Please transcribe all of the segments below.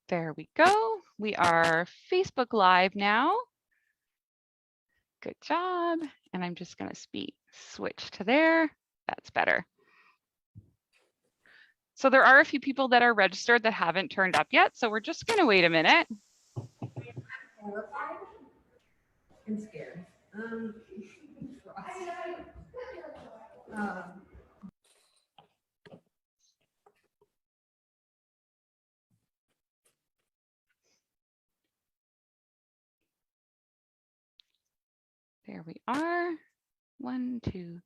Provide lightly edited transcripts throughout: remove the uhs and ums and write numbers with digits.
There we go. We are Facebook Live now. Good job. And I'm just going to switch to there. That's better. So there are a few people that are registered that haven't turned up yet. So we're just going to wait a minute. I'm scared. There we are. 1, 2.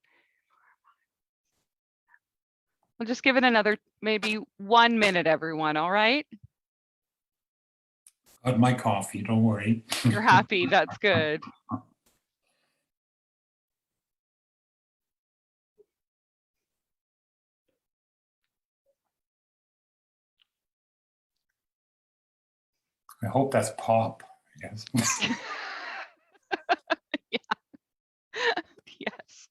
We'll just give it another maybe 1 minute, everyone. All right. Got my coffee, don't worry. You're happy. That's good. I hope that's pop. Yes. Yeah. Yes.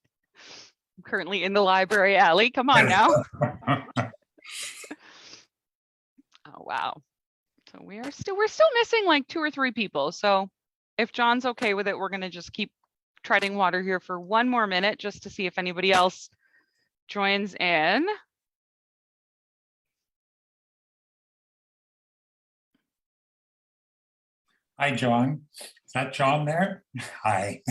I'm currently in the library alley. Come on now. Oh, wow. So we're still missing like 2 or 3 people. So if John's okay with it, we're going to just keep treading water here for 1 more minute just to see if anybody else joins in. Hi, John. Is that John there? Hi.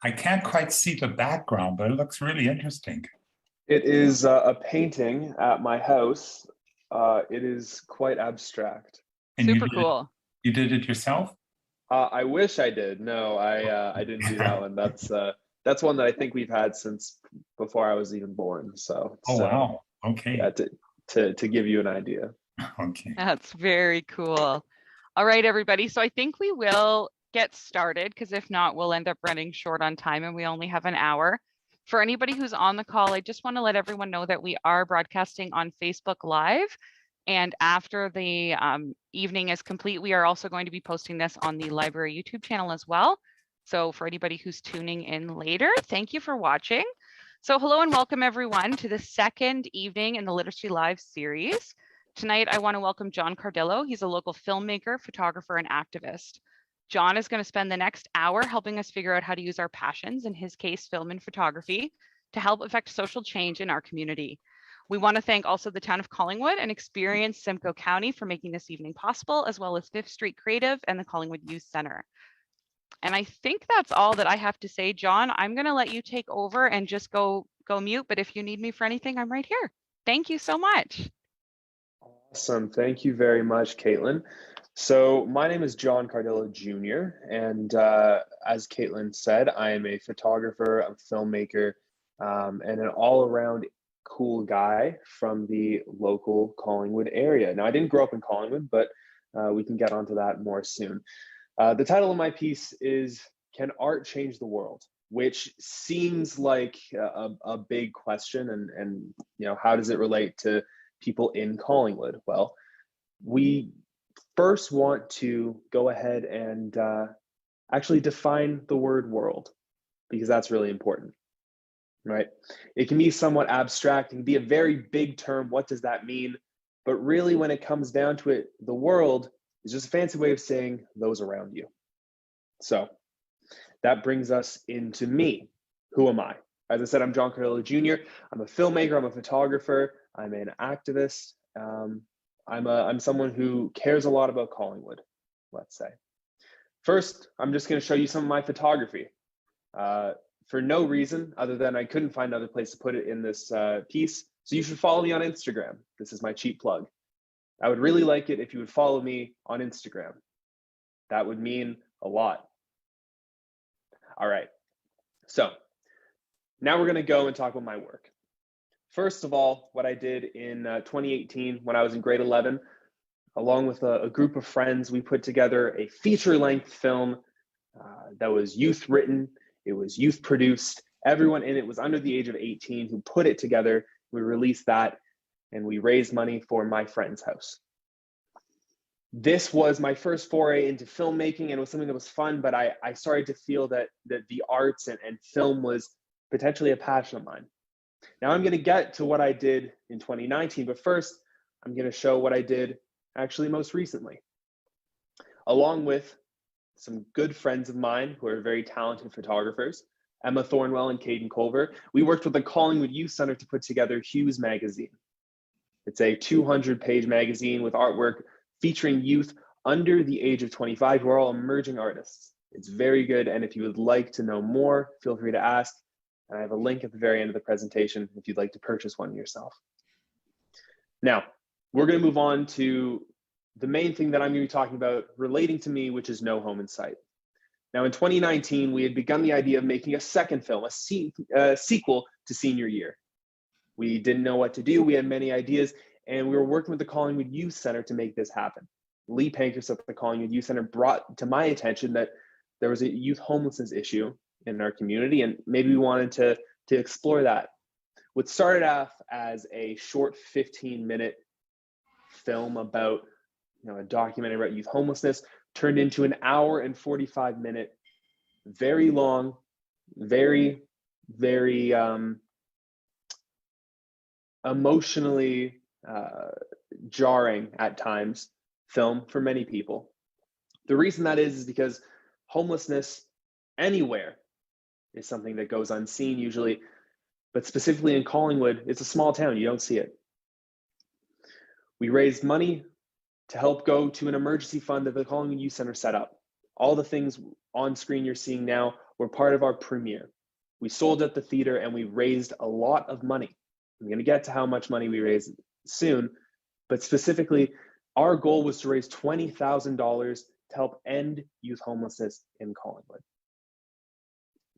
I can't quite see the background, but it looks really interesting. It is a painting at my house. It is quite abstract. And Super cool. You did it yourself? I wish I did. No, I didn't do that one. That's one that I think we've had since before I was even born. So. Oh, wow. Okay. Yeah, to give you an idea. Okay. That's very cool. All right, everybody. So I think we will get started because if not, we'll end up running short on time and we only have an hour. For anybody who's on the call, I just want to let everyone know that we are broadcasting on Facebook Live. And after the evening is complete, we are also going to be posting this on the library YouTube channel as well. So for anybody who's tuning in later, thank you for watching. So hello and welcome everyone to the second evening in the Literacy Live series. Tonight, I want to welcome John Cardillo. He's a local filmmaker, photographer, and activist. John is going to spend the next hour helping us figure out how to use our passions, in his case, film and photography, to help affect social change in our community. We want to thank also the town of Collingwood and Experience Simcoe County for making this evening possible, as well as Fifth Street Creative and the Collingwood Youth Center. And I think that's all that I have to say. John, I'm going to let you take over and just go mute. But if you need me for anything, I'm right here. Thank you so much. Awesome. Thank you very much, Caitlin. So my name is John Cardillo Jr. And as Caitlin said, I am a photographer, a filmmaker, and an all-around cool guy from the local Collingwood area. Now, I didn't grow up in Collingwood, but we can get onto that more soon. The title of my piece is Can Art Change the World? Which seems like a big question, and you know, how does it relate to people in Collingwood? Well, we first want to go ahead and actually define the word world, because that's really important, right? It can be somewhat abstract, it can be a very big term. What does that mean? But really, when it comes down to it, the world is just a fancy way of saying those around you. So that brings us into me. Who am I? As I said, I'm John Cardillo Jr. I'm a filmmaker, I'm a photographer, I'm an activist. I'm someone who cares a lot about Collingwood, let's say. First, I'm just going to show you some of my photography for no reason other than I couldn't find another place to put it in this piece. So you should follow me on Instagram. This is my cheap plug. I would really like it if you would follow me on Instagram. That would mean a lot. All right. So now we're going to go and talk about my work. First of all, what I did in 2018 when I was in grade 11, along with a group of friends, we put together a feature-length film that was youth written, it was youth produced. Everyone in it was under the age of 18 who put it together. We released that and we raised money for my friend's house. This was my first foray into filmmaking, and it was something that was fun, but I started to feel that the arts and film was potentially a passion of mine. Now I'm going to get to what I did in 2019, but first I'm going to show what I did actually most recently, along with some good friends of mine who are very talented photographers, Emma Thornwell and Caden Culver. We worked with the Collingwood Youth Center to put together Hues magazine. It's a 200-page magazine with artwork featuring youth under the age of 25 who are all emerging artists. It's very good, and if you would like to know more, feel free to ask. And I have a link at the very end of the presentation if you'd like to purchase one yourself. Now, we're going to move on to the main thing that I'm going to be talking about relating to me, which is No Home in Sight. Now, in 2019, we had begun the idea of making a second film, a sequel to Senior Year. We didn't know what to do. We had many ideas, and we were working with the Collingwood Youth Center to make this happen. Lee Pankhurst at the Collingwood Youth Center brought to my attention that there was a youth homelessness issue in our community, and maybe we wanted to explore that. What started off as a short 15-minute film about, a documentary about youth homelessness turned into an hour and 45-minute, very long, very, very emotionally jarring at times film for many people. The reason that is because homelessness anywhere is something that goes unseen usually, but specifically in Collingwood, it's a small town, you don't see it. We raised money to help go to an emergency fund that the Collingwood Youth Center set up. All the things on screen you're seeing now were part of our premiere. We sold at the theater and we raised a lot of money. I'm going to get to how much money we raised soon, but specifically, our goal was to raise $20,000 to help end youth homelessness in Collingwood.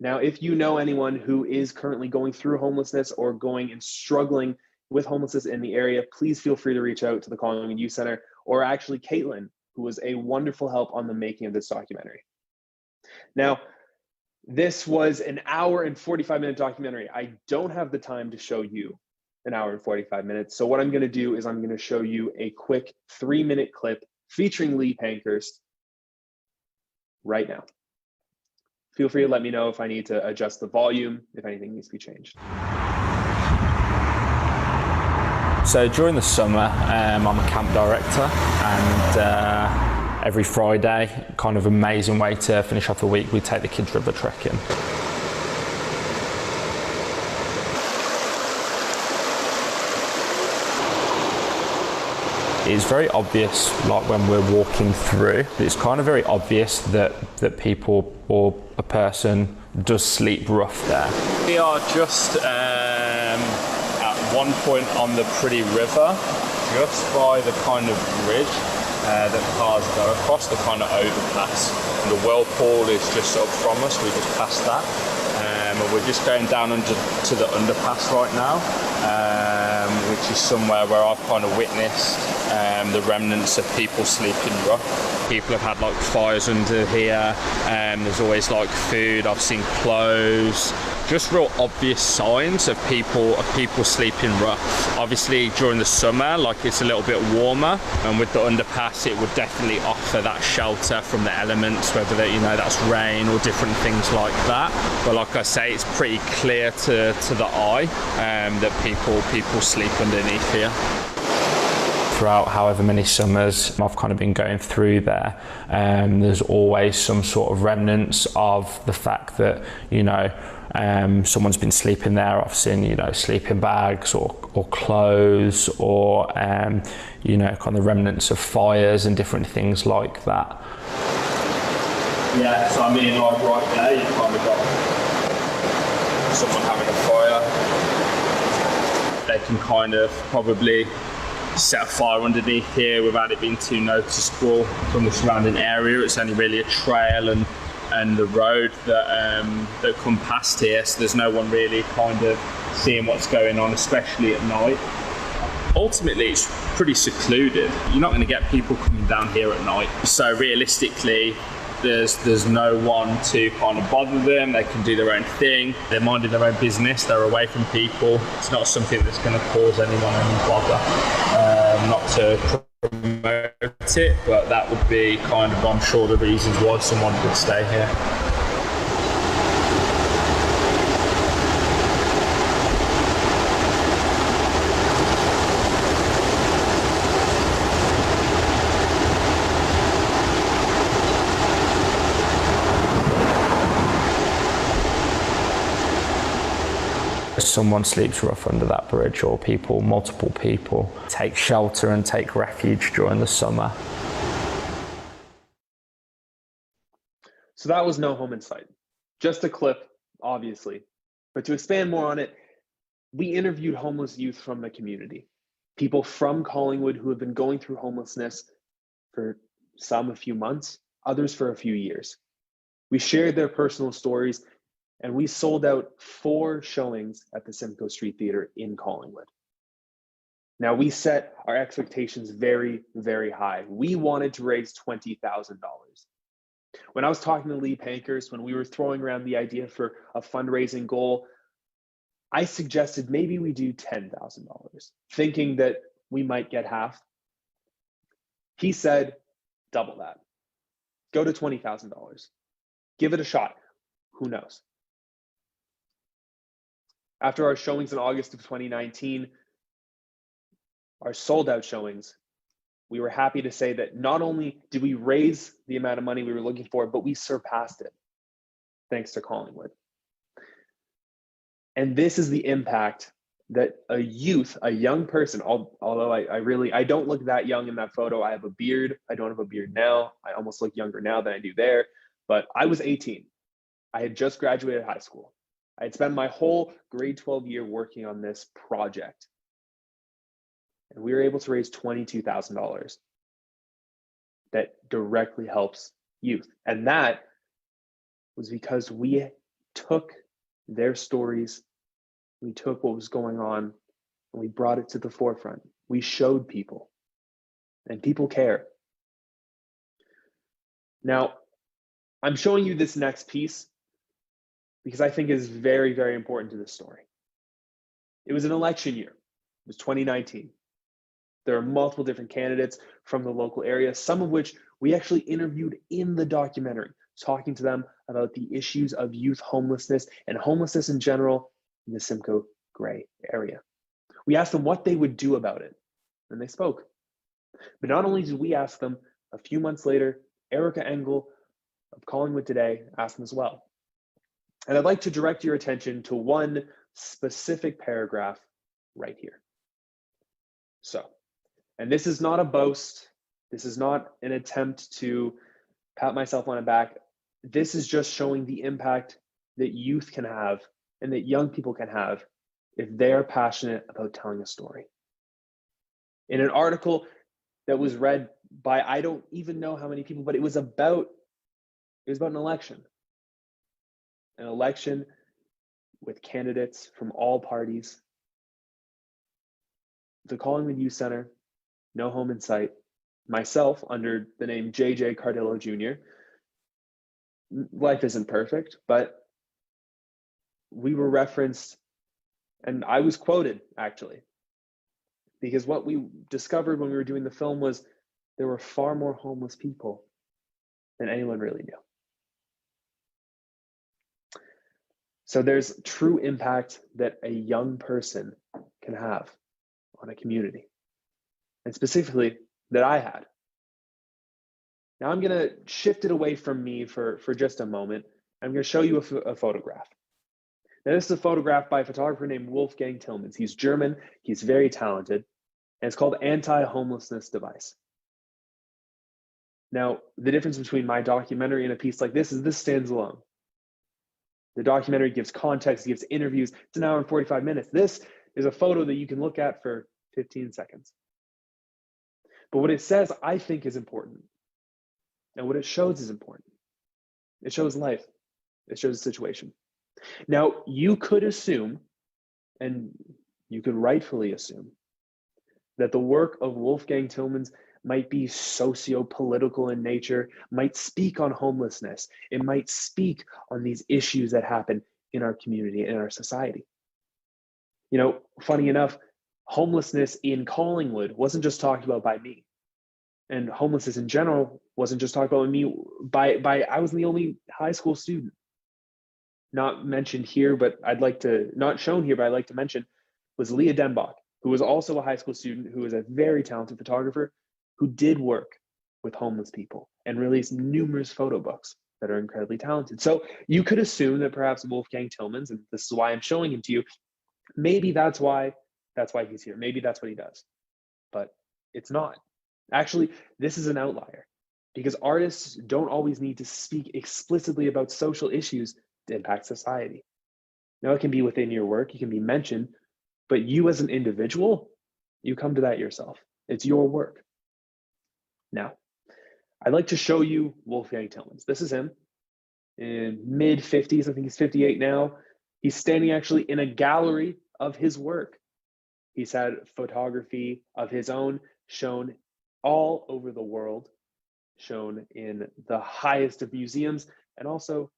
Now, if you know anyone who is currently going through homelessness or going and struggling with homelessness in the area, please feel free to reach out to the Collingwood Youth Center, or actually Caitlin, who was a wonderful help on the making of this documentary. Now, this was an hour and 45-minute documentary. I don't have the time to show you an hour and 45 minutes. So what I'm going to do is I'm going to show you a quick 3-minute clip featuring Lee Pankhurst right now. Feel free to let me know if I need to adjust the volume, if anything needs to be changed. So during the summer, I'm a camp director, and every Friday, kind of amazing way to finish off the week, we take the kids river trekking. It's very obvious, like when we're walking through, it's kind of very obvious that people or a person does sleep rough there. We are just at one point on the Pretty River, just by the kind of bridge that cars go across, the kind of overpass. And the whirlpool is just up from us, we just passed that. And we're just going down to the underpass right now, which is somewhere where I've kind of witnessed the remnants of people sleeping rough. People have had like fires under here, there's always like food, I've seen clothes, just real obvious signs of people sleeping rough. Obviously during the summer, like it's a little bit warmer, and with the underpass it would definitely offer that shelter from the elements, whether that, that's rain or different things like that. But like I say, it's pretty clear to the eye that people sleep underneath here. Throughout however many summers I've kind of been going through there, there's always some sort of remnants of the fact that, someone's been sleeping there. I've seen, sleeping bags or clothes or, kind of remnants of fires and different things like that. Yeah, so I mean, like right there, you've kind of got someone having a fire. They can kind of probably set a fire underneath here without it being too noticeable from the surrounding area. It's only really a trail and the road that come past here, so there's no one really kind of seeing what's going on, especially at night. Ultimately, it's pretty secluded. You're not going to get people coming down here at night, so realistically there's no one to kind of bother them. They can do their own thing, they're minding their own business, they're away from people. It's not something that's going to cause anyone any bother. Not to promote it, but that would be kind of, I'm sure, the reasons why someone would stay here. someone sleeps rough under that bridge, or multiple people take shelter and take refuge during the summer. So that was No Home in Sight. Just a clip, obviously. But to expand more on it, we interviewed homeless youth from the community, people from Collingwood who have been going through homelessness for some a few months, others for a few years. We shared their personal stories, and we sold out 4 showings at the Simcoe Street Theatre in Collingwood. Now, we set our expectations very, very high. We wanted to raise $20,000. When I was talking to Lee Pankers, when we were throwing around the idea for a fundraising goal, I suggested maybe we do $10,000, thinking that we might get half. He said, double that. Go to $20,000. Give it a shot. Who knows? After our showings in August of 2019, our sold out showings, we were happy to say that not only did we raise the amount of money we were looking for, but we surpassed it, thanks to Collingwood. And this is the impact that a young person, although I don't look that young in that photo. I have a beard. I don't have a beard now. I almost look younger now than I do there. But I was 18. I had just graduated high school. I had spent my whole grade 12 year working on this project. And we were able to raise $22,000 that directly helps youth. And that was because we took their stories, we took what was going on, and we brought it to the forefront. We showed people, and people care. Now, I'm showing you this next piece because I think it is very, very important to this story. It was an election year. It was 2019. There are multiple different candidates from the local area, some of which we actually interviewed in the documentary, talking to them about the issues of youth homelessness and homelessness in general in the Simcoe Grey area. We asked them what they would do about it, and they spoke. But not only did we ask them, a few months later, Erica Engel of Collingwood Today asked them as well. And I'd like to direct your attention to one specific paragraph right here. So, and this is not a boast. This is not an attempt to pat myself on the back. This is just showing the impact that youth can have and that young people can have if they're passionate about telling a story. In an article that was read by I don't even know how many people, but it was about an election. An election with candidates from all parties. The Collingwood Youth Center, No Home in Sight, myself under the name JJ Cardillo Jr. Life isn't perfect, but we were referenced, and I was quoted actually, because what we discovered when we were doing the film was there were far more homeless people than anyone really knew. So there's true impact that a young person can have on a community, and specifically that I had. Now I'm gonna shift it away from me for just a moment. I'm gonna show you a photograph. Now this is a photograph by a photographer named Wolfgang Tillmans. He's German, he's very talented, and it's called Anti-Homelessness Device. Now, the difference between my documentary and a piece like this is this stands alone. The documentary gives context, gives interviews. It's an hour and 45 minutes. This is a photo that you can look at for 15 seconds. But what it says, I think, is important. And what it shows is important. It shows life. It shows a situation. Now, you could assume, and you could rightfully assume, that the work of Wolfgang Tillmans might be socio-political in nature, might speak on homelessness. It might speak on these issues that happen in our community, in our society. You know, funny enough, homelessness in Collingwood wasn't just talked about by me. And homelessness in general wasn't just talked about by me. I was the only high school student. Not mentioned here, but not shown here, but I'd like to mention, was Leah Denbach, who was also a high school student, who was a very talented photographer, who did work with homeless people and released numerous photo books that are incredibly talented. So you could assume that perhaps Wolfgang Tillmans, and this is why I'm showing him to you, Maybe that's why he's here. Maybe that's what he does. But it's not. Actually, this is an outlier because artists don't always need to speak explicitly about social issues to impact society. Now, it can be within your work, it can be mentioned, but you as an individual, you come to that yourself. It's your work. Now, I'd like to show you Wolfgang Tillmans. This is him in mid 50s. I think he's 58 now. He's standing actually in a gallery of his work. He's had photography of his own shown all over the world, shown in the highest of museums and also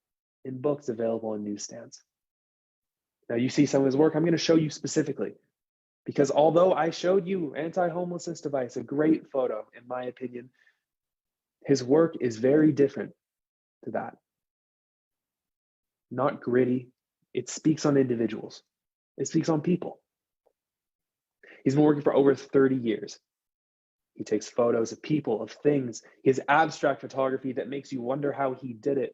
in books available on newsstands. Now you see some of his work. I'm going to show you specifically because although I showed you Anti-Homelessness Device, a great photo in my opinion, his work is very different to that. Not gritty. It speaks on individuals. It speaks on people. He's been working for over 30 years. He takes photos of people, of things. His abstract photography that makes you wonder how he did it.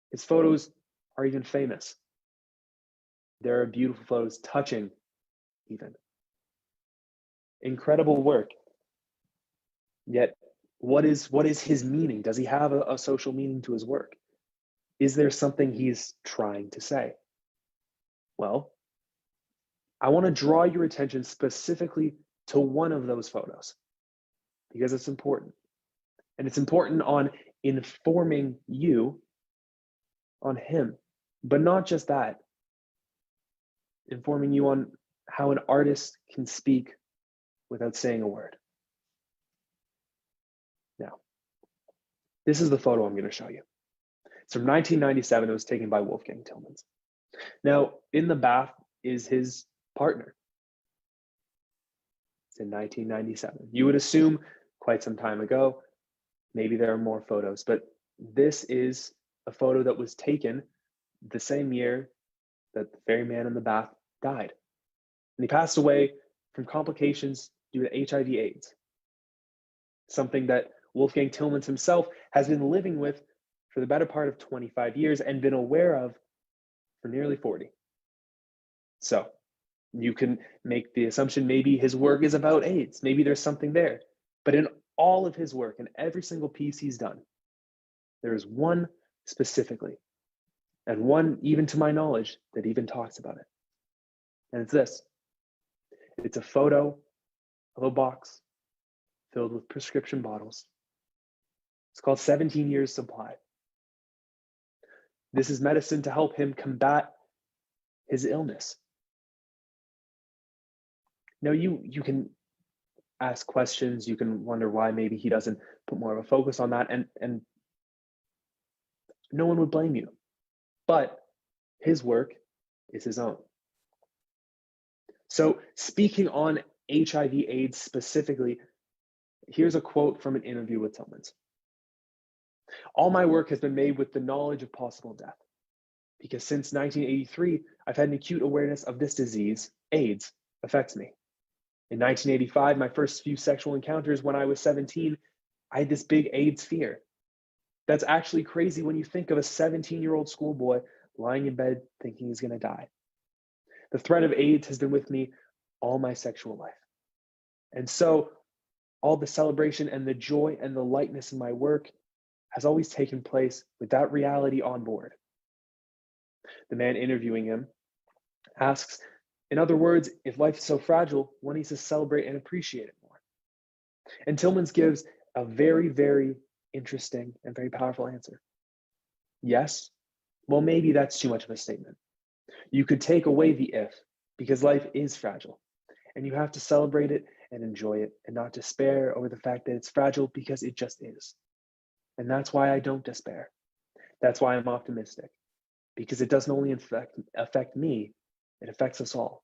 His photos are even famous. There are beautiful photos, touching even. Incredible work. Yet, what is his meaning? Does he have a social meaning to his work? Is there something he's trying to say? Well, I want to draw your attention specifically to one of those photos because it's important. And it's important on informing you on him, but not just that, informing you on how an artist can speak without saying a word. Now, this is the photo I'm going to show you. It's from 1997. It was taken by Wolfgang Tillmans. Now, in the bath is his partner. It's in 1997. You would assume quite some time ago, maybe there are more photos, but this is a photo that was taken the same year that the very man in the bath died. And he passed away from complications due to HIV/AIDS, something that Wolfgang Tillmans himself has been living with for the better part of 25 years and been aware of for nearly 40. So you can make the assumption maybe his work is about AIDS. Maybe there's something there. But in all of his work, in every single piece he's done, there is one specifically, and one, even to my knowledge, that even talks about it. And it's this. It's a photo of a box filled with prescription bottles. It's called 17 Years Supply. This is medicine to help him combat his illness. Now, you can ask questions, you can wonder why maybe he doesn't put more of a focus on that, and no one would blame you. But his work is his own. So speaking on HIV/AIDS specifically, here's a quote from an interview with Tillmans. "All my work has been made with the knowledge of possible death, because since 1983, I've had an acute awareness of this disease, AIDS, affects me. In 1985, my first few sexual encounters when I was 17, I had this big AIDS fear. That's actually crazy when you think of a 17-year-old schoolboy lying in bed thinking he's going to die. The threat of AIDS has been with me all my sexual life. And so all the celebration and the joy and the lightness in my work has always taken place with that reality on board." The man interviewing him asks, in other words, if life is so fragile, one needs to celebrate and appreciate it more. And Tillmans gives a very, very interesting and very powerful answer. Yes, well, maybe that's too much of a statement. You could take away the if, because life is fragile, and you have to celebrate it and enjoy it and not despair over the fact that it's fragile, because it just is. And that's why I don't despair. That's why I'm optimistic, because it doesn't only affect me, it affects us all.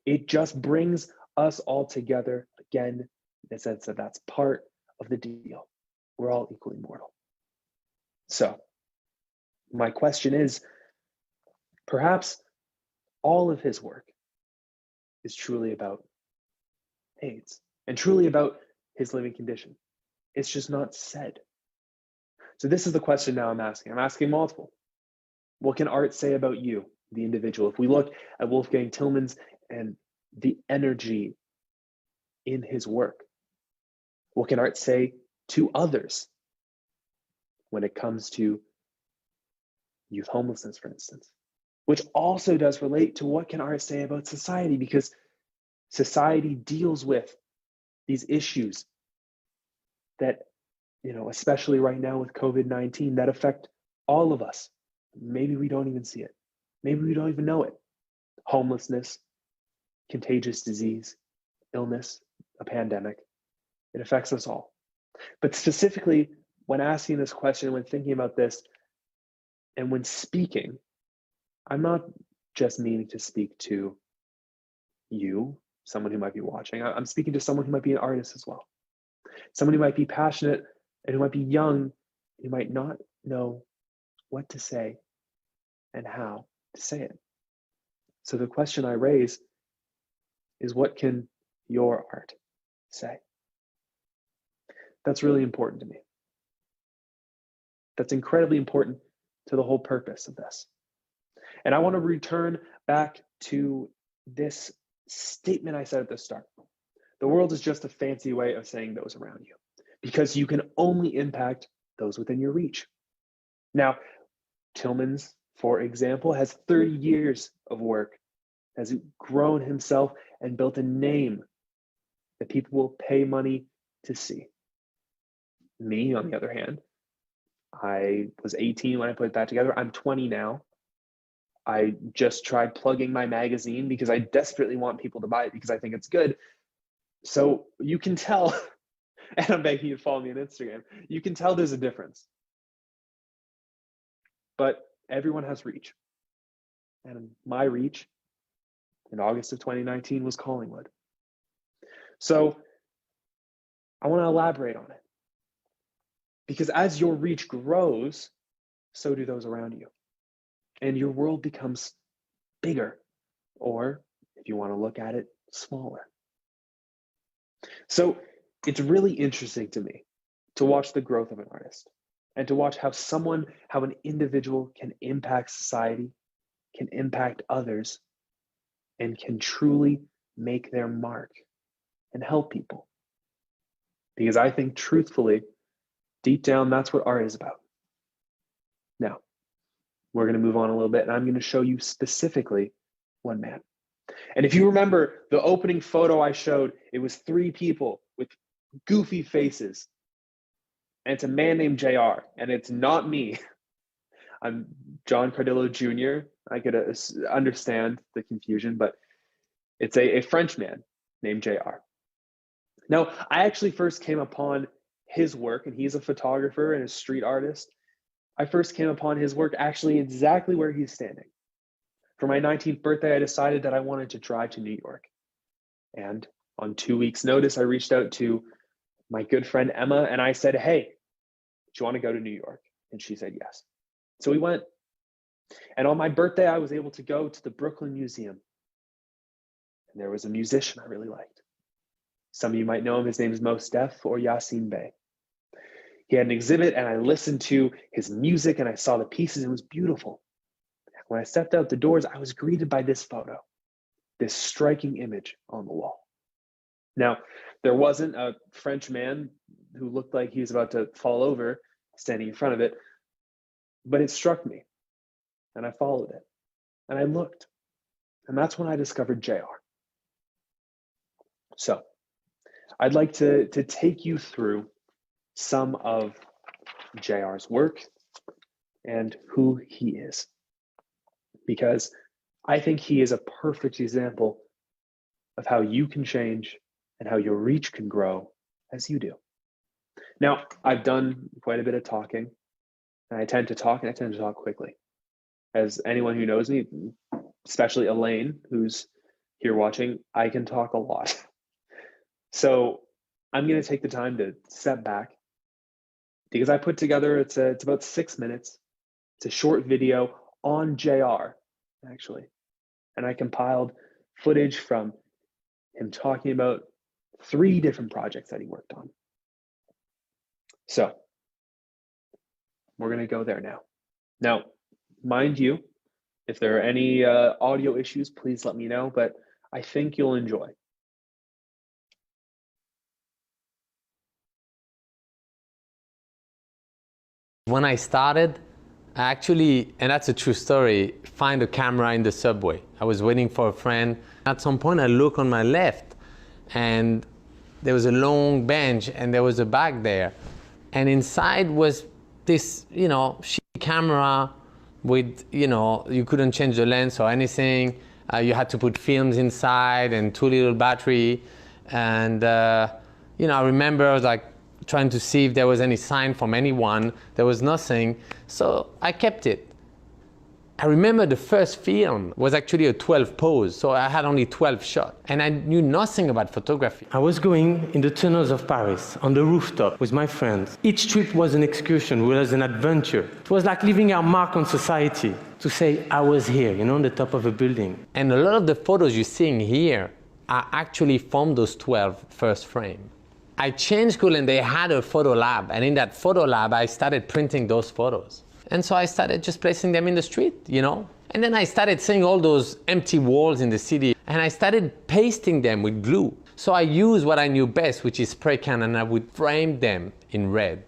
It just brings us all together again, in the sense that that's part of the deal. We're all equally mortal. So my question is, perhaps all of his work is truly about AIDS and truly about his living condition. It's just not said. So this is the question now I'm asking. I'm asking multiple. What can art say about you the individual. If we look at Wolfgang Tillmans and the energy in his work, what can art say to others when it comes to youth homelessness, for instance? Which also does relate to what can art say about society, because society deals with these issues that, especially right now with COVID-19, that affect all of us. Maybe we don't even see it. Maybe we don't even know it. Homelessness, contagious disease, illness, a pandemic. It affects us all. But specifically, when asking this question, when thinking about this, and when speaking, I'm not just meaning to speak to you, someone who might be watching. I'm speaking to someone who might be an artist as well. Someone who might be passionate and who might be young, who might not know what to say and how to say it. So the question I raise is, what can your art say? That's really important to me. That's incredibly important to the whole purpose of this. And I want to return back to this statement I said at the start. The world is just a fancy way of saying those around you, because you can only impact those within your reach. Now, Tillmans, for example, has 30 years of work, has grown himself and built a name that people will pay money to see. Me, on the other hand, I was 18 when I put that together. I'm 20 now. I just tried plugging my magazine because I desperately want people to buy it because I think it's good. So you can tell, and I'm begging you to follow me on Instagram, you can tell there's a difference. But everyone has reach. And my reach in August of 2019 was Collingwood. So I want to elaborate on it. Because as your reach grows, so do those around you. And your world becomes bigger, or if you want to look at it, smaller. So it's really interesting to me to watch the growth of an artist and to watch how an individual can impact society, can impact others, and can truly make their mark and help people. Because I think, truthfully, deep down, that's what art is about. Now, we're going to move on a little bit, and I'm going to show you specifically one man. And if you remember the opening photo I showed, it was 3 people with goofy faces. And it's a man named JR, and it's not me. I'm John Cardillo Jr. I could understand the confusion, but it's a French man named JR. Now, I actually first came upon his work, and he's a photographer and a street artist. I first came upon his work actually exactly where he's standing. For my 19th birthday, I decided that I wanted to drive to New York. And on 2 weeks' notice, I reached out to my good friend Emma, and I said, hey, do you want to go to New York? And she said yes. So we went. And on my birthday, I was able to go to the Brooklyn Museum. And there was a musician I really liked. Some of you might know him. His name is Mos Def or Yassine Bey. He had an exhibit, and I listened to his music, and I saw the pieces. It was beautiful. When I stepped out the doors, I was greeted by this photo, this striking image on the wall. Now, there wasn't a French man who looked like he was about to fall over standing in front of it, but it struck me, and I followed it, and I looked, and that's when I discovered JR. So I'd like to take you through some of JR's work and who he is, because I think he is a perfect example of how you can change and how your reach can grow as you do. Now, I've done quite a bit of talking, and I tend to talk quickly. As anyone who knows me, especially Elaine, who's here watching, I can talk a lot. So I'm going to take the time to step back, because I put together, it's about 6 minutes. It's a short video on JR, actually. And I compiled footage from him talking about 3 different projects that he worked on. So we're going to go there now. Now, mind you, If there are any audio issues, please let me know, but I think you'll enjoy. When I started, I actually, and that's a true story, find a camera in the subway. I was waiting for a friend. At some point, I look on my left, and there was a long bench, and there was a bag there. And inside was this, shitty camera with, you couldn't change the lens or anything. You had to put films inside and 2 little battery. And, I remember I was like, trying to see if there was any sign from anyone. There was nothing, so I kept it. I remember the first film was actually a 12 pose, so I had only 12 shots, and I knew nothing about photography. I was going in the tunnels of Paris, on the rooftop with my friends. Each trip was an excursion, was an adventure. It was like leaving our mark on society, to say I was here, on the top of a building. And a lot of the photos you're seeing here are actually from those 12 first frames. I changed school and they had a photo lab, and in that photo lab I started printing those photos. And so I started just placing them in the street, And then I started seeing all those empty walls in the city, and I started pasting them with glue. So I used what I knew best, which is spray can, and I would frame them in red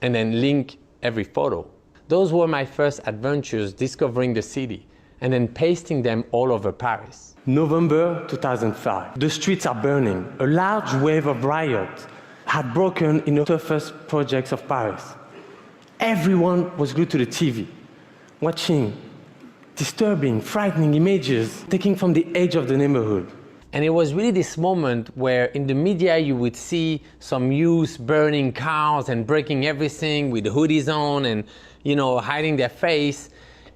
and then link every photo. Those were my first adventures discovering the city and then pasting them all over Paris. November 2005. The streets are burning. A large wave of riot had broken in the toughest projects of Paris. Everyone was glued to the TV, watching disturbing, frightening images taken from the edge of the neighborhood. And it was really this moment where in the media you would see some youth burning cars and breaking everything with hoodies on and, hiding their face.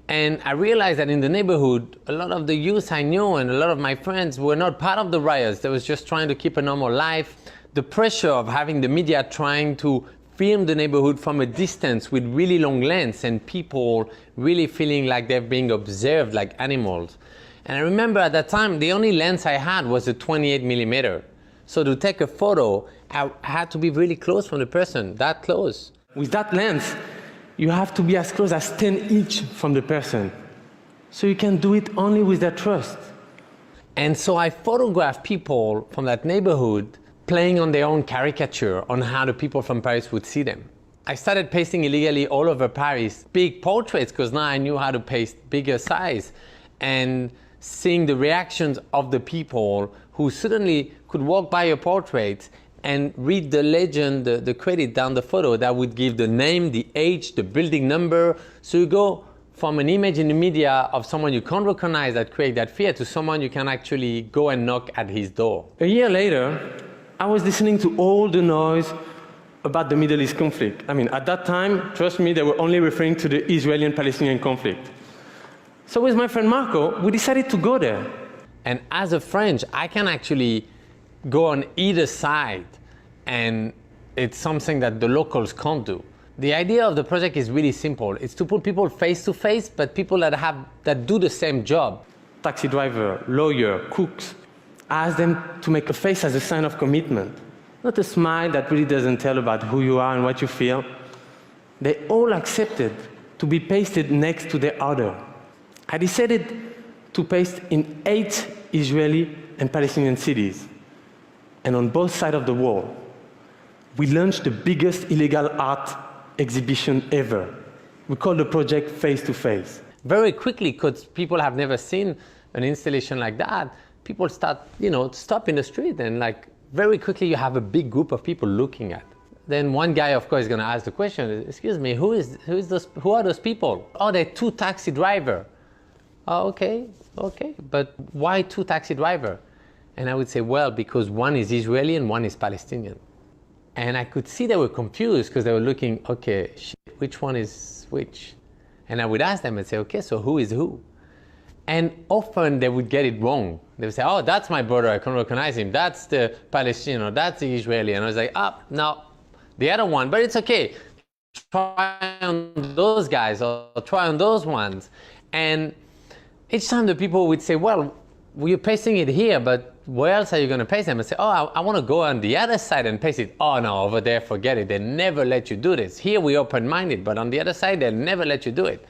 And I realized that in the neighborhood, a lot of the youth I knew and a lot of my friends were not part of the riots. They was just trying to keep a normal life. The pressure of having the media trying to film the neighborhood from a distance with really long lens and people really feeling like they're being observed like animals. And I remember at that time, the only lens I had was a 28mm. So to take a photo, I had to be really close from the person, that close. With that lens, you have to be as close as 10 each from the person. So you can do it only with their trust. And so I photographed people from that neighborhood playing on their own caricature on how the people from Paris would see them. I started pasting illegally all over Paris, big portraits, because now I knew how to paste bigger size, and seeing the reactions of the people who suddenly could walk by a portrait and read the legend, the credit down the photo that would give the name, the age, the building number. So you go from an image in the media of someone you can't recognize that create that fear to someone you can actually go and knock at his door. A year later, I was listening to all the noise about the Middle East conflict. At that time, trust me, they were only referring to the Israeli and Palestinian conflict. So with my friend Marco, we decided to go there. And as a French, I can actually go on either side, and it's something that the locals can't do. The idea of the project is really simple. It's to put people face to face, but people that do the same job. Taxi driver, lawyer, cooks. Ask them to make a face as a sign of commitment. Not a smile that really doesn't tell about who you are and what you feel. They all accepted to be pasted next to their other. I decided to paste in 8 Israeli and Palestinian cities. And on both sides of the wall, we launched the biggest illegal art exhibition ever. We call the project Face to Face. Very quickly, because people have never seen an installation like that, people start, stop in the street, and very quickly you have a big group of people looking at. Then one guy, of course, is going to ask the question, excuse me, who are those people? Oh, they're 2 taxi drivers. Oh, okay, but why 2 taxi drivers? And I would say, well, because one is Israeli and one is Palestinian. And I could see they were confused because they were looking, okay, which one is which? And I would ask them and say, okay, so who is who? And often they would get it wrong. They would say, oh, that's my brother, I can recognize him. That's the Palestinian, that's the Israeli. And I was like, no, the other one, but it's okay. Try on those guys or try on those ones. And each time the people would say, well, we're pasting it here, but where else are you going to paste them? And say, oh, I want to go on the other side and paste it. Oh, no, over there, forget it. They never let you do this. Here we're open-minded, but on the other side, they'll never let you do it.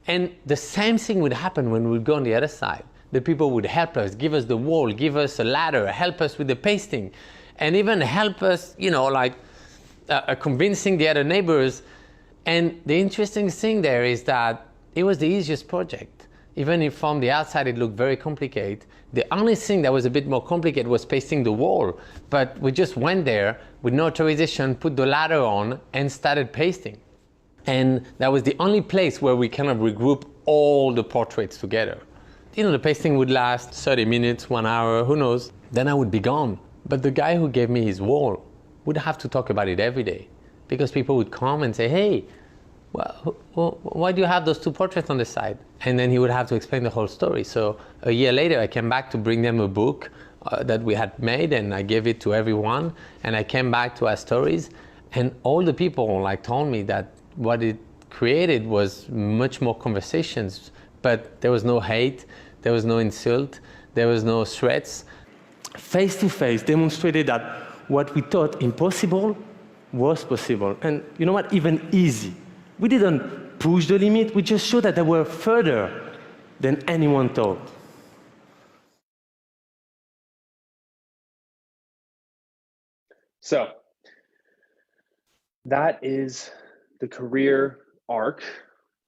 And the same thing would happen when we would go on the other side. The people would help us, give us the wall, give us a ladder, help us with the pasting, and even help us, convincing the other neighbors. And the interesting thing there is that it was the easiest project. Even if from the outside it looked very complicated, the only thing that was a bit more complicated was pasting the wall. But we just went there with no authorization, put the ladder on, and started pasting. And that was the only place where we kind of regroup all the portraits together. The pasting would last 30 minutes, 1 hour, who knows. Then I would be gone. But the guy who gave me his wall would have to talk about it every day, because people would come and say, hey, well, why do you have those two portraits on the side? And then he would have to explain the whole story. So a year later, I came back to bring them a book that we had made, and I gave it to everyone. And I came back to our stories, and all the people told me that what it created was much more conversations, but there was no hate, there was no insult, there was no threats. Face-to-face demonstrated that what we thought impossible was possible. And you know what? Even easy. We didn't push the limit, we just showed that they were further than anyone thought. So that is the career arc,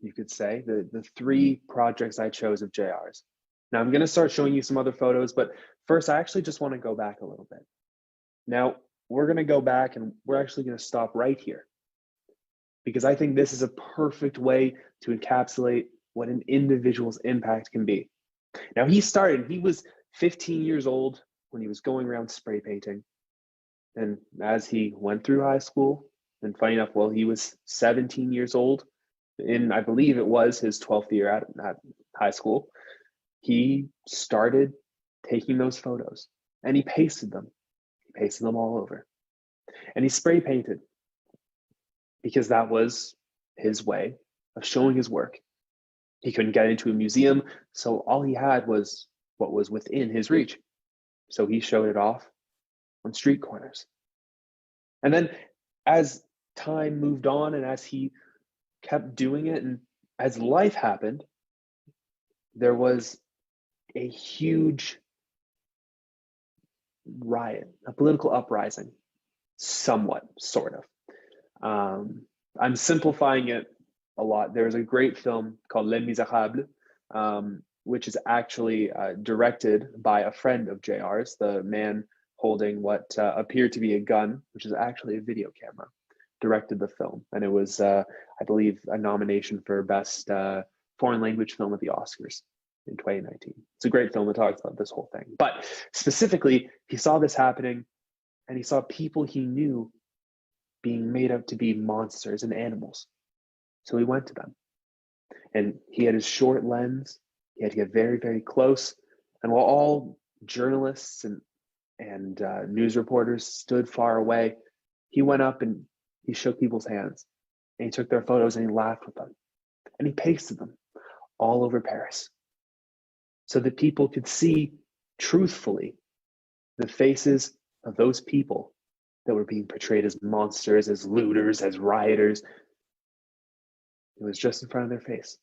you could say, the 3 projects I chose of JR's. Now I'm going to start showing you some other photos, but first I actually just want to go back a little bit. Now we're going to go back and we're actually going to stop right here, because I think this is a perfect way to encapsulate what an individual's impact can be. Now he was 15 years old when he was going around spray painting. And as he went through high school, and funny enough, he was 17 years old, I believe it was his 12th year at high school, he started taking those photos and he pasted them. He pasted them all over. And he spray painted, because that was his way of showing his work. He couldn't get into a museum, so all he had was what was within his reach. So he showed it off on street corners. And then as time moved on and as he kept doing it, and as life happened, there was a huge riot, a political uprising, somewhat, sort of. I'm simplifying it a lot. There's a great film called Les Miserables, which is actually directed by a friend of JR's, the man holding what appeared to be a gun, which is actually a video camera, directed the film. And it was, I believe, a nomination for Best Foreign Language Film at the Oscars in 2019. It's a great film that talks about this whole thing. But specifically, he saw this happening, and he saw people he knew being made out to be monsters and animals. So he went to them. And he had his short lens. He had to get very, very close. And while all journalists and news reporters stood far away, he went up and he shook people's hands. And he took their photos and he laughed with them. And he pasted them all over Paris, so that people could see truthfully the faces of those people that were being portrayed as monsters, as looters, as rioters. It was just in front of their face.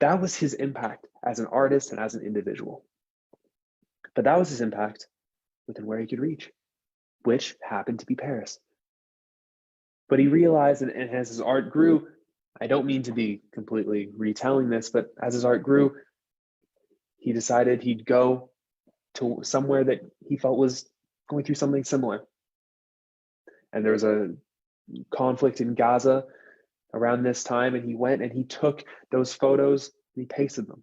That was his impact as an artist and as an individual. But that was his impact within where he could reach, which happened to be Paris. But he realized, and as his art grew, I don't mean to be completely retelling this, but as his art grew, he decided he'd go to somewhere that he felt was going through something similar. And there was a conflict in Gaza around this time, and he went and he took those photos and he pasted them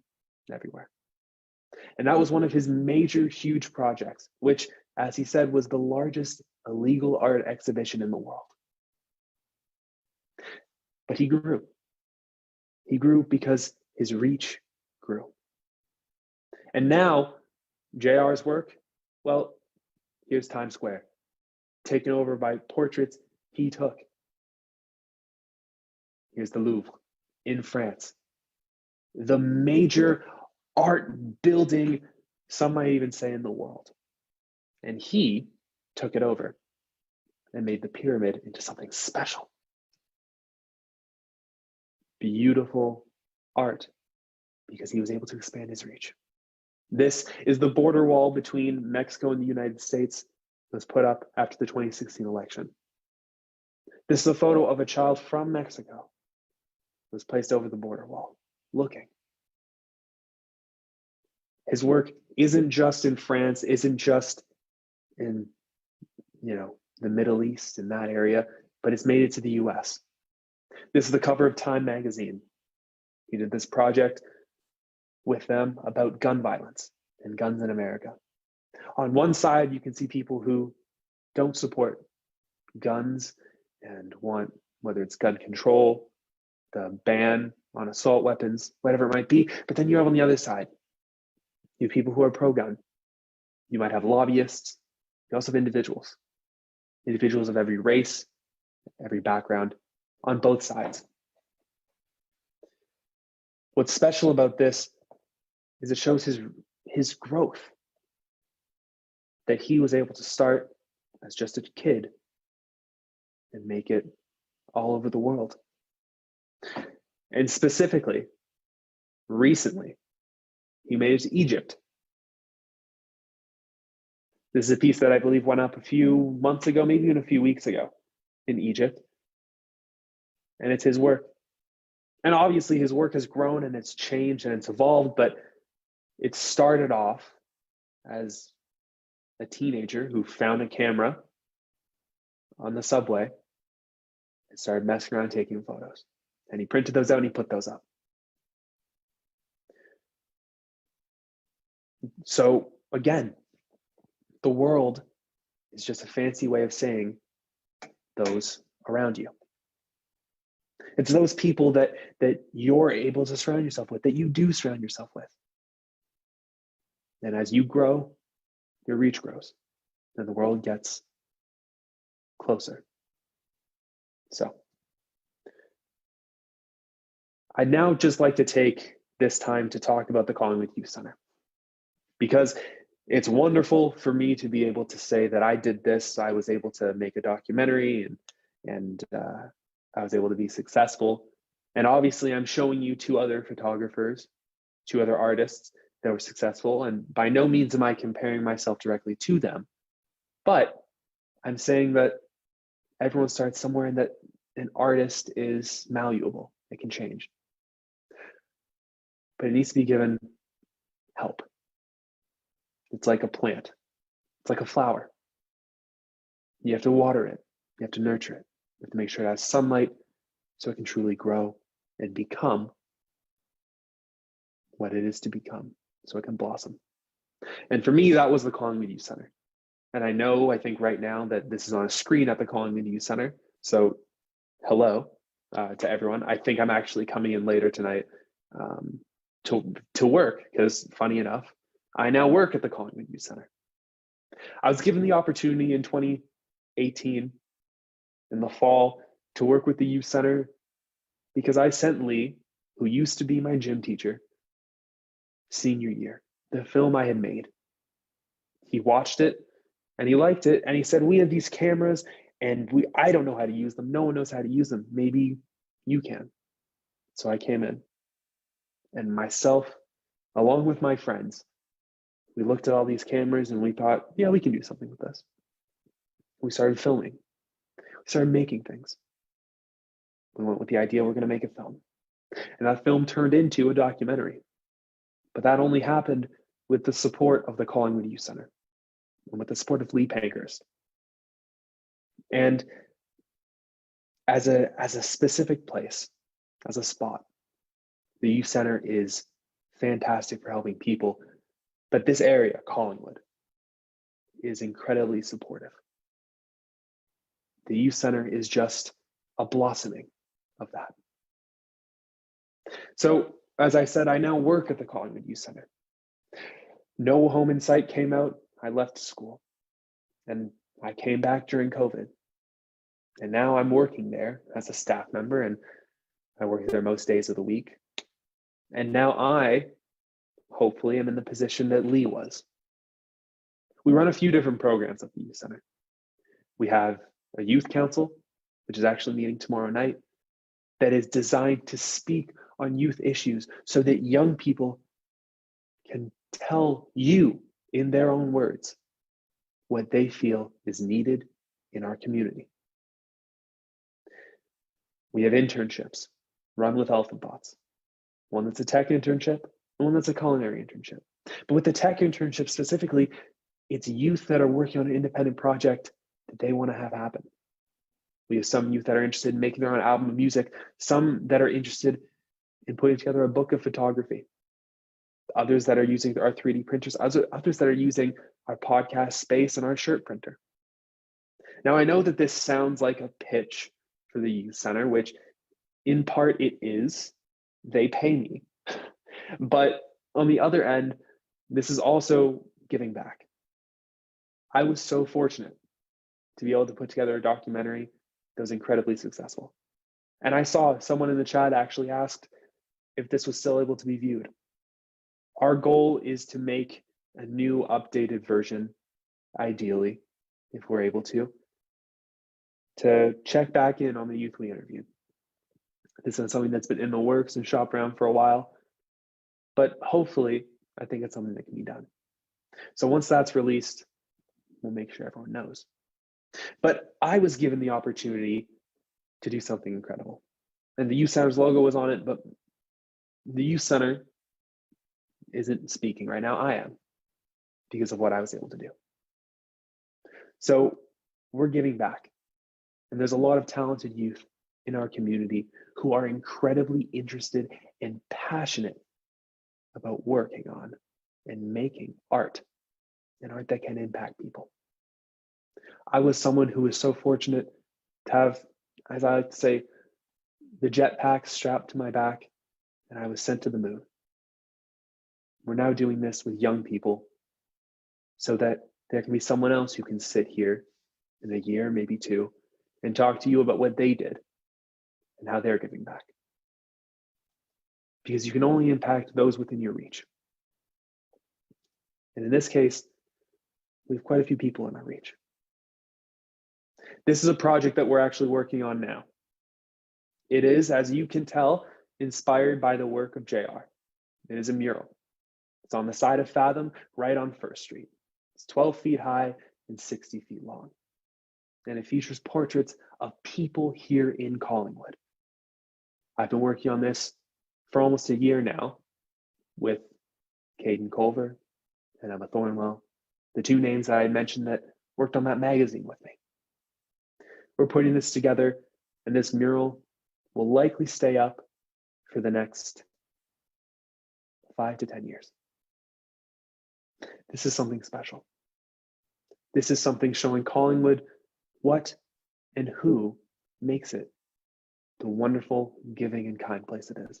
everywhere. And that was one of his major, huge projects, which, as he said, was the largest illegal art exhibition in the world. But he grew. He grew because his reach grew. And now, JR's work, well, here's Times Square, taken over by portraits he took. Here's the Louvre in France, the major art building, some might even say, in the world. And he took it over and made the pyramid into something special. Beautiful, art because he was able to expand his reach. This is the border wall between Mexico and the United States that was put up after the 2016 election. This is a photo of a child from Mexico who was placed over the border wall, looking. His work isn't just in France, isn't just in, the Middle East, in that area, but it's made it to the US. This is the cover of Time magazine. He did this project with them about gun violence and guns in America. On one side, you can see people who don't support guns and want, whether it's gun control, the ban on assault weapons, whatever it might be. But then you have on the other side, you have people who are pro-gun. You might have lobbyists. You also have individuals of every race, every background, on both sides. What's special about this is it shows his growth, that he was able to start as just a kid and make it all over the world. And specifically, recently, he made it to Egypt. This is a piece that I believe went up a few months ago, maybe even a few weeks ago in Egypt. And it's his work. And obviously his work has grown and it's changed and it's evolved, but it started off as a teenager who found a camera on the subway and started messing around taking photos. And he printed those out and he put those up. So again, the world is just a fancy way of saying those around you. It's those people that you're able to surround yourself with, that you do surround yourself with. And as you grow, your reach grows, and the world gets closer. So I'd now just like to take this time to talk about the Collingwood Youth Center, because it's wonderful for me to be able to say that I did this. I was able to make a documentary and I was able to be successful. And obviously I'm showing you two other photographers, two other artists that were successful. And by no means am I comparing myself directly to them, but I'm saying that everyone starts somewhere and that an artist is malleable. It can change, but it needs to be given help. It's like a plant. It's like a flower. You have to water it. You have to nurture it. You have to make sure it has sunlight so it can truly grow and become what it is to become, so it can blossom. And for me, that was the Collingwood Youth Center. And I think right now that this is on a screen at the Collingwood Youth Center. So hello to everyone. I think I'm actually coming in later tonight to work, because funny enough, I now work at the Collingwood Youth Center. I was given the opportunity in 2018 in the fall to work with the Youth Center because I sent Lee, who used to be my gym teacher, senior year, the film I had made. He watched it and he liked it, and he said, we have these cameras and I don't know how to use them. No one knows how to use them. Maybe you can. So I came in, and myself, along with my friends, we looked at all these cameras and we thought, yeah, we can do something with this. We started filming. We started making things. We went with the idea we're going to make a film. And that film turned into a documentary. But that only happened with the support of the Collingwood Youth Center and with the support of Lee Pankhurst. And as a specific place, as a spot, the Youth Center is fantastic for helping people. But this area, Collingwood, is incredibly supportive. The Youth Center is just a blossoming of that. So, as I said, I now work at the Collingwood Youth Center. No Home in Sight came out. I left school, and I came back during COVID. And now I'm working there as a staff member, and I work there most days of the week. And now I, hopefully, am in the position that Lee was. We run a few different programs at the Youth Center. We have a youth council, which is actually meeting tomorrow night, that is designed to speak on youth issues so that young people can tell you in their own words what they feel is needed in our community. We have internships run with Elephant Thoughts, one that's a tech internship and one that's a culinary internship. But with the tech internship specifically, it's youth that are working on an independent project that they want to have happen. We have some youth that are interested in making their own album of music, some that are interested in putting together a book of photography, others that are using our 3D printers, others that are using our podcast space and our shirt printer. Now, I know that this sounds like a pitch for the youth center, which in part it is. They pay me. But on the other end, this is also giving back. I was so fortunate to be able to put together a documentary that was incredibly successful. And I saw someone in the chat actually asked if this was still able to be viewed. Our goal is to make a new updated version, ideally, if we're able to check back in on the youth we interviewed. This is something that's been in the works and shopped around for a while, but hopefully, I think it's something that can be done. So once that's released, we'll make sure everyone knows. But I was given the opportunity to do something incredible. And the Youth Center's logo was on it, but the Youth Center isn't speaking right now. I am, because of what I was able to do. So we're giving back. And there's a lot of talented youth in our community who are incredibly interested and passionate about working on and making art, and art that can impact people. I was someone who was so fortunate to have, as I like to say, the jetpack strapped to my back, and I was sent to the moon. We're now doing this with young people so that there can be someone else who can sit here in a year, maybe two, and talk to you about what they did and how they're giving back. Because you can only impact those within your reach. And in this case, we have quite a few people in our reach. This is a project that we're actually working on now. It is, as you can tell, inspired by the work of JR. It is a mural. It's on the side of Fathom, right on First Street. It's 12 feet high and 60 feet long. And it features portraits of people here in Collingwood. I've been working on this for almost a year now with Caden Culver and Emma Thornwell, the two names that I mentioned that worked on that magazine with me. We're putting this together, and this mural will likely stay up for the next 5 to 10 years. This is something special. This is something showing Collingwood what and who makes it the wonderful, giving, and kind place it is.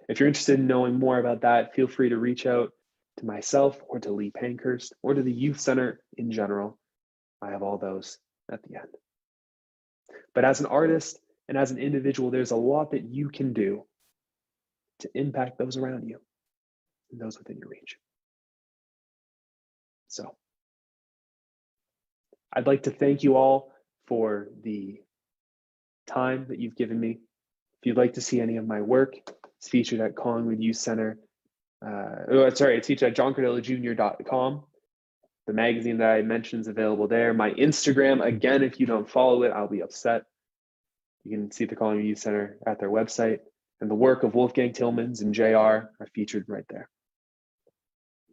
If you're interested in knowing more about that, feel free to reach out to myself or to Lee Pankhurst or to the Youth Center in general. I have all those at the end. But as an artist and as an individual, there's a lot that you can do to impact those around you and those within your reach. So I'd like to thank you all for the time that you've given me. If you'd like to see any of my work, it's featured at Collingwood Youth Center. It's featured at johncardillojr.com. The magazine that I mentioned is available there. My Instagram, again, if you don't follow it, I'll be upset. You can see the Collingwood Youth Center at their website. And the work of Wolfgang Tillmans and JR are featured right there.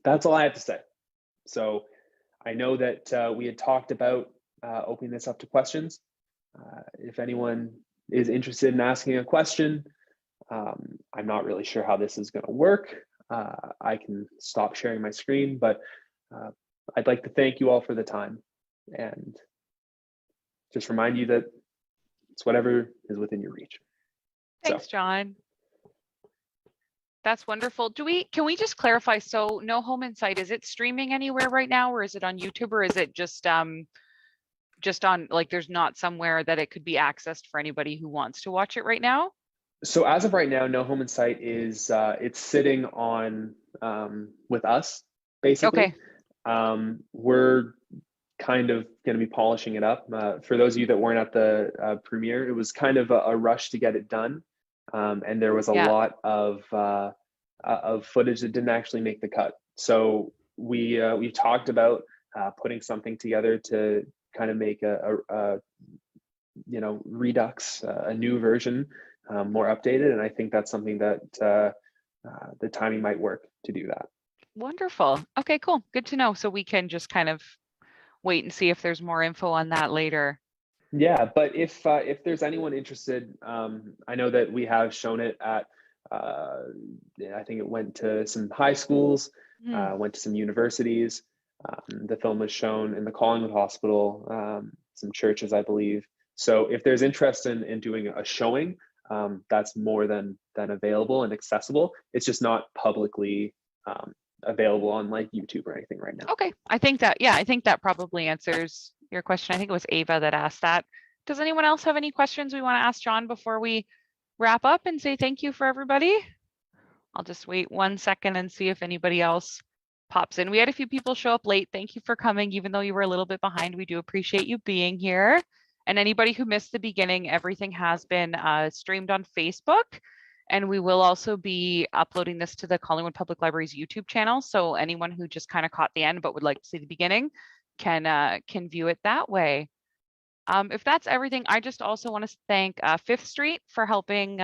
That's all I have to say. So I know that we had talked about opening this up to questions. If anyone is interested in asking a question, I'm not really sure how this is going to work. I can stop sharing my screen, but I'd like to thank you all for the time and just remind you that it's whatever is within your reach. Thanks, John. That's wonderful. Can we just clarify? So No Home in Sight, is it streaming anywhere right now, or is it on YouTube, or is it just on, like, there's not somewhere that it could be accessed for anybody who wants to watch it right now? So as of right now, No Home in Sight is it's sitting on with us, basically. Okay. We're kind of going to be polishing it up. For those of you that weren't at the premiere, it was kind of a rush to get it done. and there was a Yeah. lot of footage that didn't actually make the cut. So we talked about putting something together to kind of make a redux, a new version, more updated, and I think that's something that the timing might work to do that. Wonderful. Okay, cool. Good to know. So we can just kind of wait and see if there's more info on that later. Yeah, but if there's anyone interested, I know that we have shown it at, I think it went to some high schools, went to some universities. The film was shown in the Collingwood Hospital, some churches, I believe. So if there's interest in doing a showing, that's more than available and accessible. It's just not publicly available on like YouTube or anything right now. Okay, I think that probably answers your question. I think it was Ava that asked that. Does anyone else have any questions we want to ask John before we wrap up and say thank you for everybody? I'll just wait 1 second and see if anybody else pops in. We had a few people show up late. Thank you for coming, even though you were a little bit behind. We do appreciate you being here. And anybody who missed the beginning, everything has been streamed on Facebook. And we will also be uploading this to the Collingwood Public Library's YouTube channel. So anyone who just kind of caught the end but would like to see the beginning can view it that way. If that's everything, I just also want to thank Fifth Street for helping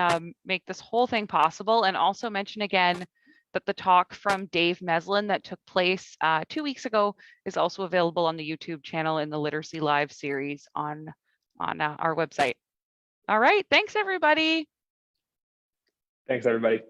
make this whole thing possible, and also mention again that the talk from Dave Meslin that took place 2 weeks ago is also available on the YouTube channel in the Literacy Live series on our website. All right, thanks everybody. Thanks everybody.